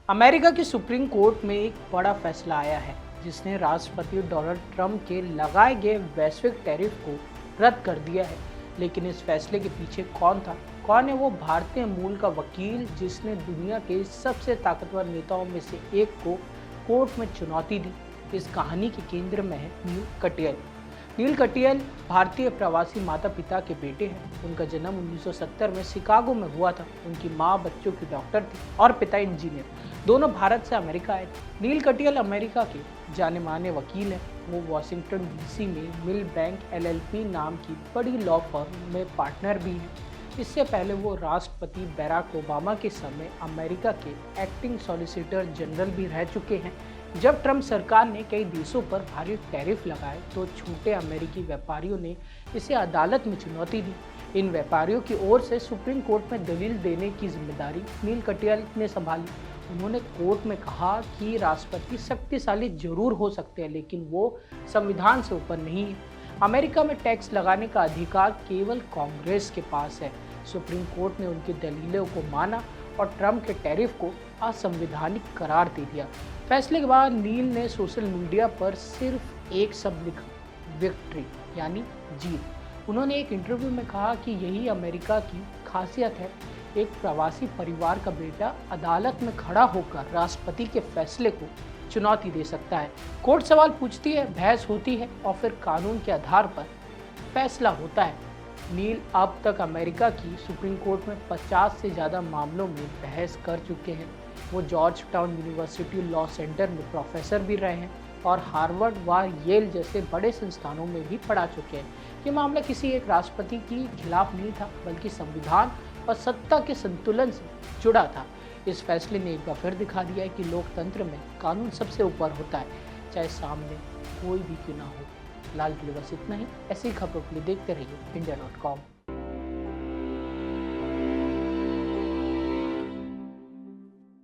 America की supreme court में एक बड़ा फैसला आया है जिसने राष्ट्रपति डोनाल्ड ट्रंप के लगाए गए वैश्विक टैरिफ को रद्द कर दिया है। लेकिन इस फैसले के पीछे कौन था? कौन है वो भारतीय मूल का वकील जिसने दुनिया के सबसे ताकतवर नेताओं में से एक को कोर्ट में चुनौती दी? इस कहानी के केंद्र में है नील कटियाल। नील कटियाल भारतीय प्रवासी माता पिता के बेटे हैं। उनका जन्म 1970 में शिकागो में हुआ था। उनकी माँ बच्चों की डॉक्टर थी और पिता इंजीनियर। दोनों भारत से अमेरिका आए थे। नील कटियाल अमेरिका के जाने माने वकील हैं। वो वॉशिंगटन डीसी में मिल बैंक LLP नाम की बड़ी लॉ फर्म में पार्टनर भी हैं। इससे पहले वो राष्ट्रपति बैराक ओबामा के समय अमेरिका के एक्टिंग सॉलिसिटर जनरल भी रह चुके हैं। जब ट्रंप सरकार ने कई देशों पर भारी टैरिफ लगाए तो छोटे अमेरिकी व्यापारियों ने इसे अदालत में चुनौती दी। इन व्यापारियों की ओर से सुप्रीम कोर्ट में दलील देने की जिम्मेदारी नील कटियाल ने संभाली। उन्होंने कोर्ट में कहा कि राष्ट्रपति शक्तिशाली जरूर हो सकते हैं, लेकिन वो संविधान से ऊपर नहीं है। अमेरिका में टैक्स लगाने का अधिकार केवल कांग्रेस के पास है। सुप्रीम कोर्ट ने उनकी दलीलों को माना और ट्रंप के टैरिफ को असंवैधानिक करार दे दिया। फैसले के बाद नील ने सोशल मीडिया पर सिर्फ एक शब्द लिखा, विक्ट्री, यानी जीत। उन्होंने एक इंटरव्यू में कहा कि यही अमेरिका की खासियत है। एक प्रवासी परिवार का बेटा अदालत में खड़ा होकर राष्ट्रपति के फैसले को चुनौती दे सकता है। कोर्ट सवाल पूछती है, बहस होती है और फिर कानून के आधार पर फैसला होता है। नील अब तक अमेरिका की सुप्रीम कोर्ट में 50 से ज़्यादा मामलों में बहस कर चुके हैं। वो George town university law centre में प्रोफेसर भी रहे हैं और हार्वर्ड व येल जैसे बड़े संस्थानों में भी पढ़ा चुके हैं। ये मामला किसी एक राष्ट्रपति के खिलाफ नहीं था, बल्कि संविधान और सत्ता के संतुलन से जुड़ा था। इस फैसले ने एक बार फिर दिखा दिया है कि लोकतंत्र में कानून सबसे ऊपर होता है, चाहे सामने कोई भी क्यों ना हो। फिलहाल के लिए बस इतना ही। ऐसी खबरों के लिए देखते रहिए India.com।